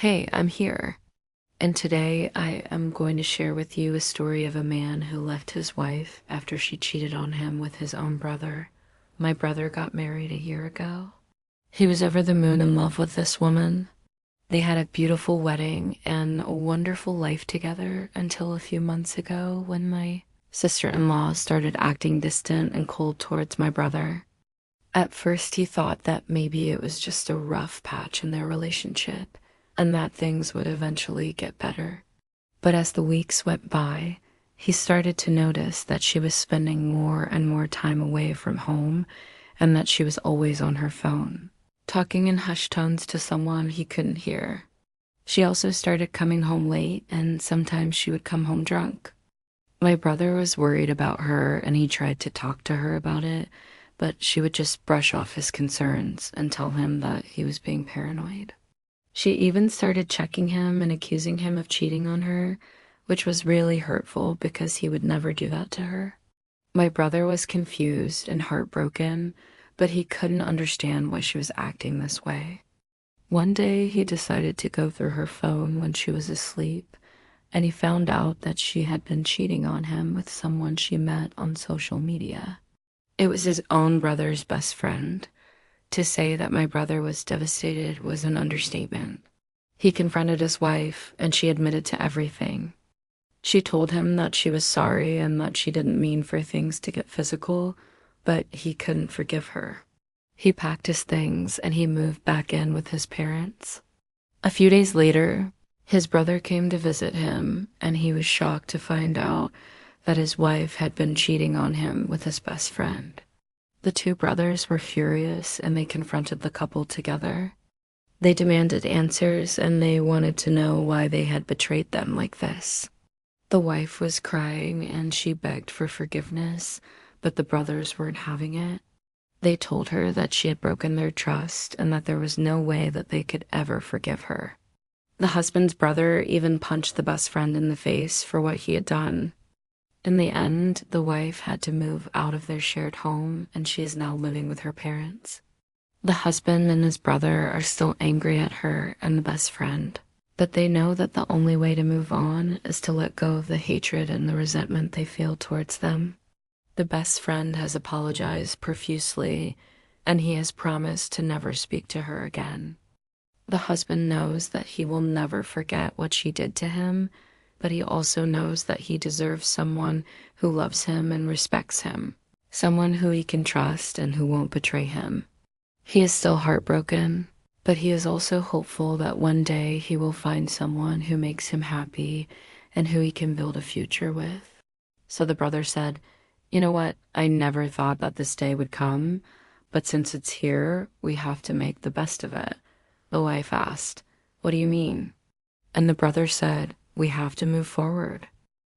Hey, I'm here. And today I am going to share with you a story of a man who left his wife after she cheated on him with his own brother. My brother got married a year ago. He was over the moon in love with this woman. They had a beautiful wedding and a wonderful life together until a few months ago when my sister-in-law started acting distant and cold towards my brother. At first, he thought that maybe it was just a rough patch in their relationship and that things would eventually get better. But as the weeks went by, he started to notice that she was spending more and more time away from home and that she was always on her phone, talking in hushed tones to someone he couldn't hear. She also started coming home late, and sometimes she would come home drunk. My brother was worried about her and he tried to talk to her about it, but she would just brush off his concerns and tell him that he was being paranoid. She even started checking him and accusing him of cheating on her, which was really hurtful because he would never do that to her. My brother was confused and heartbroken, but he couldn't understand why she was acting this way. One day, he decided to go through her phone when she was asleep, and he found out that she had been cheating on him with someone she met on social media. It was his own brother's best friend. To say that my brother was devastated was an understatement. He confronted his wife, and she admitted to everything. She told him that she was sorry and that she didn't mean for things to get physical, but he couldn't forgive her. He packed his things and he moved back in with his parents. A few days later, his brother came to visit him, and he was shocked to find out that his wife had been cheating on him with his best friend. The two brothers were furious and they confronted the couple together. They demanded answers and they wanted to know why they had betrayed them like this. The wife was crying and she begged for forgiveness, but the brothers weren't having it. They told her that she had broken their trust and that there was no way that they could ever forgive her. The husband's brother even punched the best friend in the face for what he had done. In the end, the wife had to move out of their shared home, and she is now living with her parents. The husband and his brother are still angry at her and the best friend, but they know that the only way to move on is to let go of the hatred and the resentment they feel towards them. The best friend has apologized profusely, and he has promised to never speak to her again. The husband knows that he will never forget what she did to him, but he also knows that he deserves someone who loves him and respects him, someone who he can trust and who won't betray him. He is still heartbroken, but he is also hopeful that one day he will find someone who makes him happy and who he can build a future with. So the brother said, "You know what? I never thought that this day would come, but since it's here, we have to make the best of it." The wife asked, "What do you mean?" And the brother said, "We have to move forward.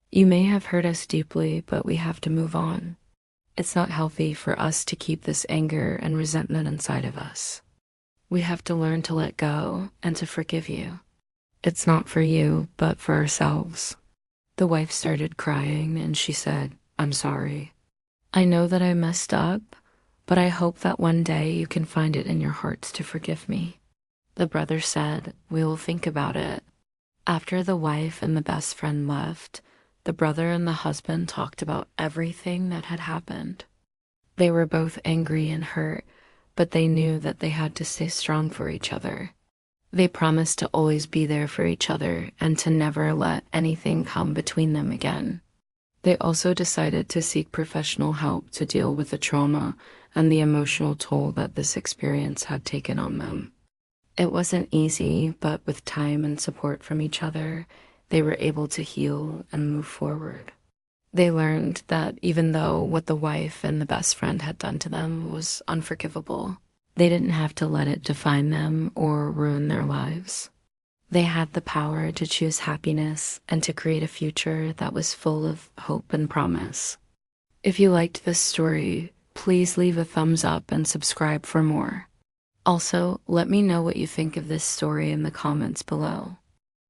You may have hurt us deeply, but we have to move on. It's not healthy for us to keep this anger and resentment inside of us. We have to learn to let go and to forgive you. It's not for you, but for ourselves." The wife started crying and she said, "I'm sorry. I know that I messed up, but I hope that one day you can find it in your hearts to forgive me." The brother said, "We will think about it." After the wife and the best friend left, the brother and the husband talked about everything that had happened. They were both angry and hurt, but they knew that they had to stay strong for each other. They promised to always be there for each other and to never let anything come between them again. They also decided to seek professional help to deal with the trauma and the emotional toll that this experience had taken on them. It wasn't easy, but with time and support from each other, they were able to heal and move forward. They learned that even though what the wife and the best friend had done to them was unforgivable, they didn't have to let it define them or ruin their lives. They had the power to choose happiness and to create a future that was full of hope and promise. If you liked this story, please leave a thumbs up and subscribe for more. Also, let me know what you think of this story in the comments below.